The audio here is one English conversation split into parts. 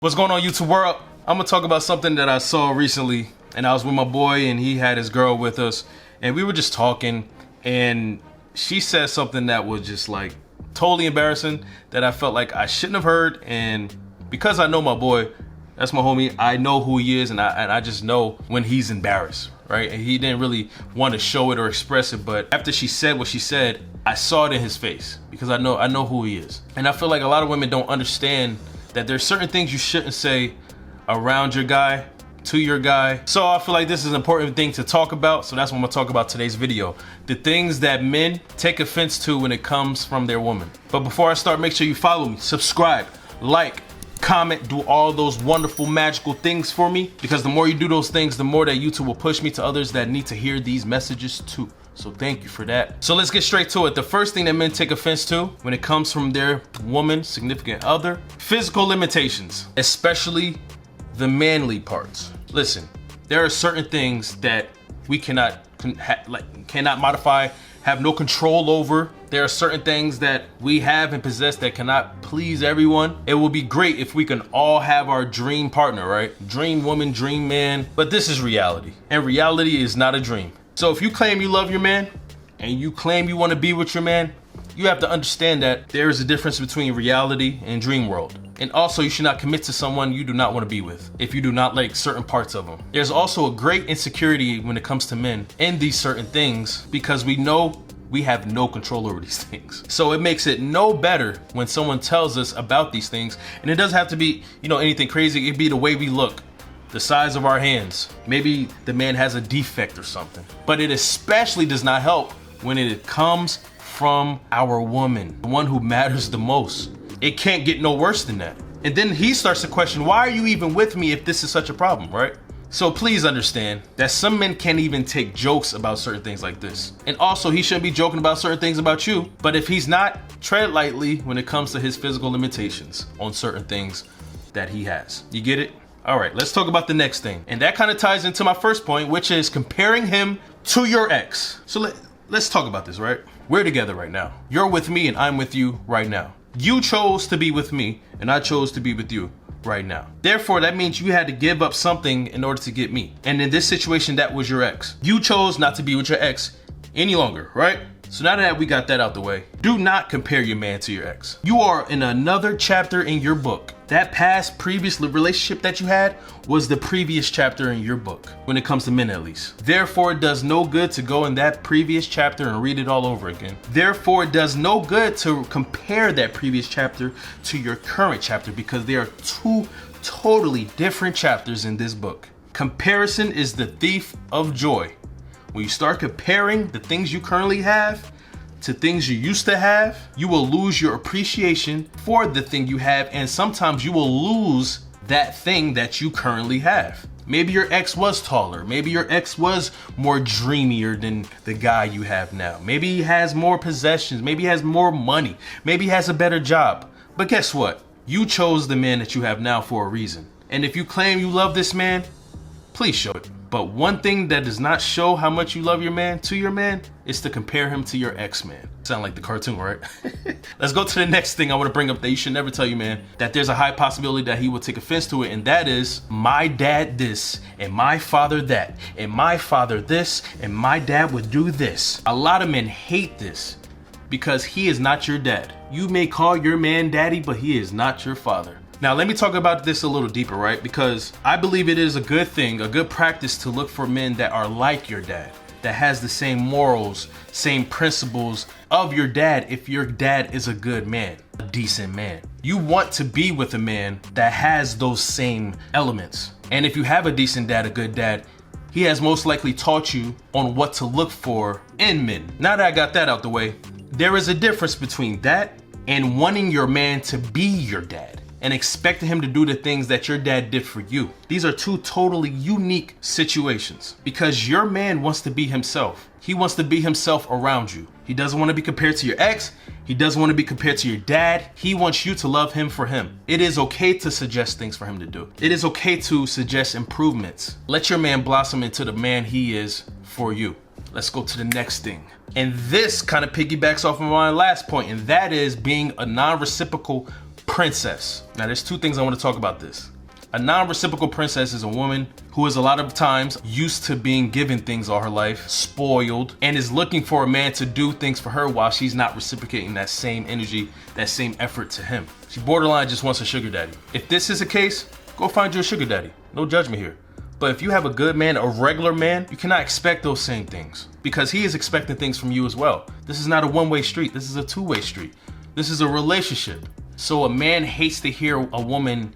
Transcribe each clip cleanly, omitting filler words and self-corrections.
What's going on, YouTube world? I'm gonna talk about something that I saw recently, and I was with my boy and he had his girl with us, and we were just talking, and she said something that was just like totally embarrassing that I felt like I shouldn't have heard. And because I know my boy, that's my homie, I know who he is, and I just know when he's embarrassed, right? And he didn't really want to show it or express it, but after she said what she said, I saw it in his face because I know who he is. And I feel like a lot of women don't understand that there's certain things you shouldn't say around your guy, to your guy. So I feel like this is an important thing to talk about. So that's what I'm gonna talk about today's video. The things that men take offense to when it comes from their woman. But before I start, make sure you follow me, subscribe, like, comment, do all those wonderful magical things for me. Because the more you do those things, the more that YouTube will push me to others that need to hear these messages too. So thank you for that. So let's get straight to it. The first thing that men take offense to when it comes from their woman, significant other, physical limitations, especially the manly parts. Listen, there are certain things that we cannot modify, have no control over. There are certain things that we have and possess that cannot please everyone. It would be great if we can all have our dream partner, right? Dream woman, dream man, but this is reality, and reality is not a dream. So if you claim you love your man and you claim you want to be with your man, you have to understand that there is a difference between reality and dream world. And also, you should not commit to someone you do not want to be with if you do not like certain parts of them. There's also a great insecurity when it comes to men in these certain things because we know we have no control over these things. So it makes it no better when someone tells us about these things. And it doesn't have to be, anything crazy. It'd be the way we look, the size of our hands. Maybe the man has a defect or something. But it especially does not help when it comes from our woman, the one who matters the most. It can't get no worse than that. And then he starts to question, why are you even with me if this is such a problem, right? So please understand that some men can't even take jokes about certain things like this. And also, he shouldn't be joking about certain things about you. But if he's not, tread lightly when it comes to his physical limitations on certain things that he has. You get it? All right, let's talk about the next thing. And that kind of ties into my first point, which is comparing him to your ex. So let's talk about this, right? We're together right now. You're with me and I'm with you right now. You chose to be with me and I chose to be with you right now. Therefore, that means you had to give up something in order to get me. And in this situation, that was your ex. You chose not to be with your ex any longer, right? So now that we got that out the way, do not compare your man to your ex. You are in another chapter in your book. That previous relationship that you had was the previous chapter in your book, when it comes to men at least. Therefore, it does no good to go in that previous chapter and read it all over again. Therefore, it does no good to compare that previous chapter to your current chapter because they are two totally different chapters in this book. Comparison is the thief of joy. When you start comparing the things you currently have to things you used to have, you will lose your appreciation for the thing you have, and sometimes you will lose that thing that you currently have. Maybe your ex was taller. Maybe your ex was more dreamier than the guy you have now. Maybe he has more possessions. Maybe he has more money. Maybe he has a better job. But guess what? You chose the man that you have now for a reason. And if you claim you love this man, please show it. But one thing that does not show how much you love your man to your man is to compare him to your ex-man. Sound like the cartoon, right? Let's go to the next thing I want to bring up that you should never tell your man, that there's a high possibility that he will take offense to it, and that is my dad this, and my father that, and my father this, and my dad would do this. A lot of men hate this because he is not your dad. You may call your man daddy, but he is not your father. Now, let me talk about this a little deeper, right? Because I believe it is a good thing, a good practice to look for men that are like your dad, that has the same morals, same principles of your dad if your dad is a good man, a decent man. You want to be with a man that has those same elements. And if you have a decent dad, a good dad, he has most likely taught you on what to look for in men. Now that I got that out the way, there is a difference between that and wanting your man to be your dad and expecting him to do the things that your dad did for you. These are two totally unique situations because your man wants to be himself. He wants to be himself around you. He doesn't want to be compared to your ex. He doesn't want to be compared to your dad. He wants you to love him for him. It is okay to suggest things for him to do. It is okay to suggest improvements. Let your man blossom into the man he is for you. Let's go to the next thing. And this kind of piggybacks off of my last point, and that is being a non-reciprocal Princess. Now there's two things I want to talk about this. A non-reciprocal princess is a woman who is a lot of times used to being given things all her life, spoiled, and is looking for a man to do things for her while she's not reciprocating that same energy, that same effort to him. She borderline just wants a sugar daddy. If this is the case, go find you a sugar daddy. No judgment here. But if you have a good man, a regular man, you cannot expect those same things because he is expecting things from you as well. This is not a one-way street. This is a two-way street. This is a relationship. So a man hates to hear a woman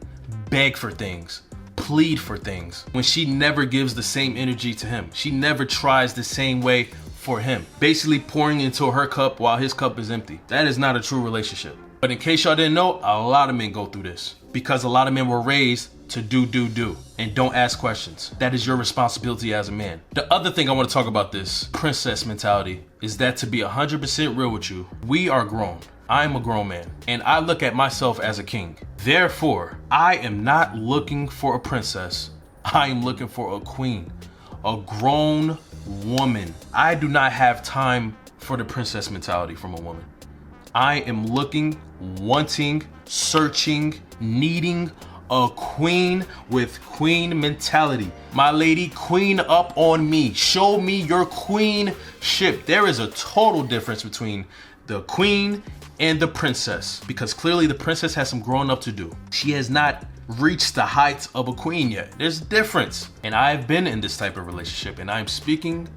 beg for things, plead for things, when she never gives the same energy to him. She never tries the same way for him. Basically pouring into her cup while his cup is empty. That is not a true relationship. But in case y'all didn't know, a lot of men go through this because a lot of men were raised to do, and don't ask questions. That is your responsibility as a man. The other thing I want to talk about this princess mentality is that, to be 100% real with you, we are grown. I'm a grown man and I look at myself as a king. Therefore, I am not looking for a princess. I am looking for a queen, a grown woman. I do not have time for the princess mentality from a woman. I am looking, wanting, searching, needing a queen with queen mentality. My lady, queen up on me. Show me your queenship. There is a total difference between the queen and the princess, because clearly the princess has some growing up to do. She has not reached the heights of a queen yet. There's a difference. And I've been in this type of relationship and I'm speaking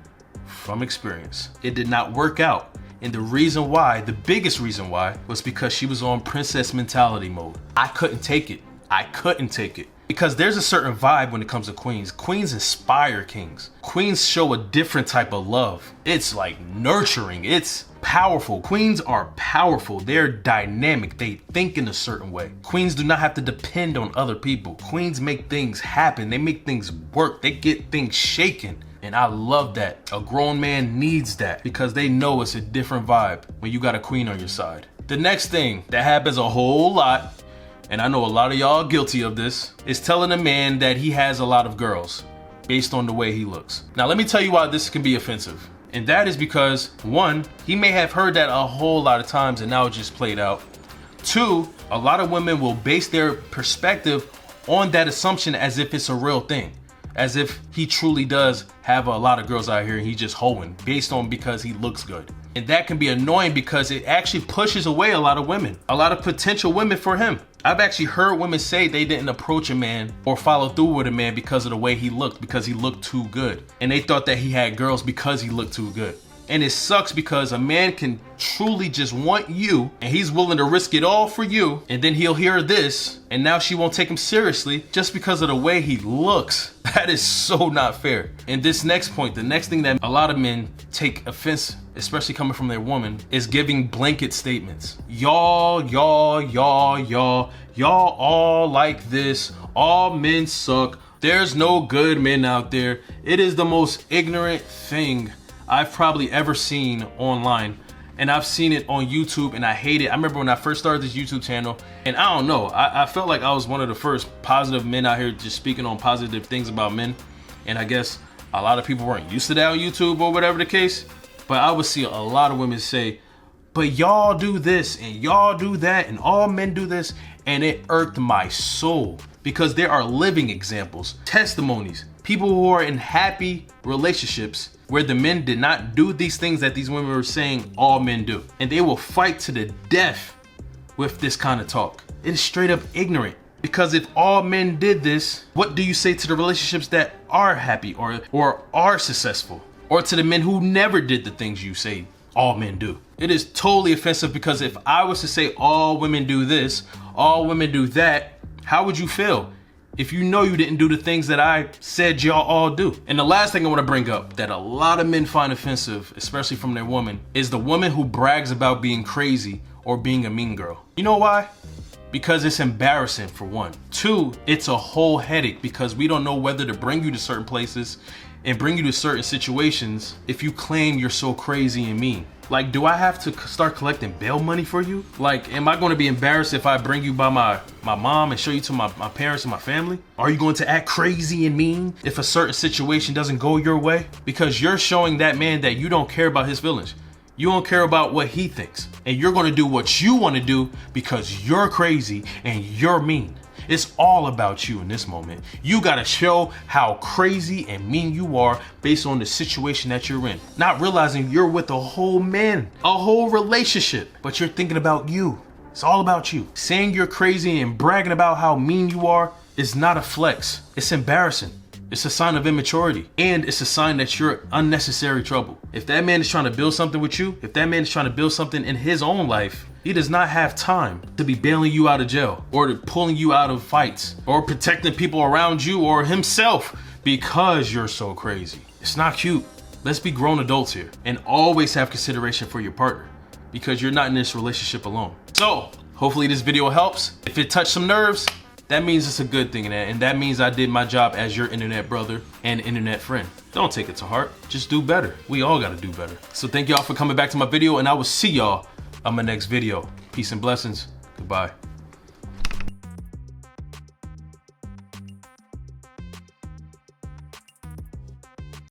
from experience. It did not work out. And the reason why, the biggest reason why, was because she was on princess mentality mode. I couldn't take it. I couldn't take it. Because there's a certain vibe when it comes to queens. Queens inspire kings. Queens show a different type of love. It's like nurturing. It's powerful. Queens are powerful. They're dynamic. They think in a certain way. Queens do not have to depend on other people. Queens make things happen. They make things work. They get things shaken. And I love that. A grown man needs that because they know it's a different vibe when you got a queen on your side. The next thing that happens a whole lot, and I know a lot of y'all are guilty of this, is telling a man that he has a lot of girls based on the way he looks. Now, let me tell you why this can be offensive. And that is because, one, he may have heard that a whole lot of times and now it just played out. Two, a lot of women will base their perspective on that assumption as if it's a real thing. As if he truly does have a lot of girls out here and he's just hoeing based on because he looks good. And that can be annoying because it actually pushes away a lot of women, a lot of potential women for him. I've actually heard women say they didn't approach a man or follow through with a man because of the way he looked, because he looked too good. And they thought that he had girls because he looked too good. And it sucks because a man can truly just want you and he's willing to risk it all for you. And then he'll hear this and now she won't take him seriously just because of the way he looks. That is so not fair. And this next point, the next thing that a lot of men take offense, especially coming from their woman, is giving blanket statements. Y'all all like this. All men suck. There's no good men out there. It is the most ignorant thing I've probably ever seen online, and I've seen it on YouTube and I hate it. I remember when I first started this YouTube channel, and I don't know, I felt like I was one of the first positive men out here just speaking on positive things about men, and I guess a lot of people weren't used to that on YouTube or whatever the case, but I would see a lot of women say, but y'all do this and y'all do that and all men do this, and it irked my soul because there are living examples, testimonies, people who are in happy relationships where the men did not do these things that these women were saying all men do. And they will fight to the death with this kind of talk. It is straight up ignorant. Because if all men did this, what do you say to the relationships that are happy or are successful? Or to the men who never did the things you say all men do? It is totally offensive because if I was to say all women do this, all women do that, how would you feel? If you know you didn't do the things that I said y'all all do. And the last thing I want to bring up that a lot of men find offensive, especially from their woman, is the woman who brags about being crazy or being a mean girl. You know why? Because it's embarrassing, for one. Two, it's a whole headache because we don't know whether to bring you to certain places and bring you to certain situations if you claim you're so crazy and mean. Like, do I have to start collecting bail money for you? Like, am I going to be embarrassed if I bring you by my mom and show you to my parents and my family? Are you going to act crazy and mean if a certain situation doesn't go your way? Because you're showing that man that you don't care about his feelings. You don't care about what he thinks. And you're gonna do what you wanna do because you're crazy and you're mean. It's all about you in this moment. You gotta show how crazy and mean you are based on the situation that you're in. Not realizing you're with a whole man, a whole relationship, but you're thinking about you. It's all about you. Saying you're crazy and bragging about how mean you are is not a flex. It's embarrassing. It's a sign of immaturity. And it's a sign that you're unnecessary trouble. If that man is trying to build something with you, if that man is trying to build something in his own life, he does not have time to be bailing you out of jail or to pulling you out of fights or protecting people around you or himself because you're so crazy. It's not cute. Let's be grown adults here and always have consideration for your partner because you're not in this relationship alone. So hopefully this video helps. If it touched some nerves, that means it's a good thing, and that means I did my job as your internet brother and internet friend. Don't take it to heart. Just do better. We all gotta do better. So thank y'all for coming back to my video, and I will see y'all on my next video. Peace and blessings. Goodbye.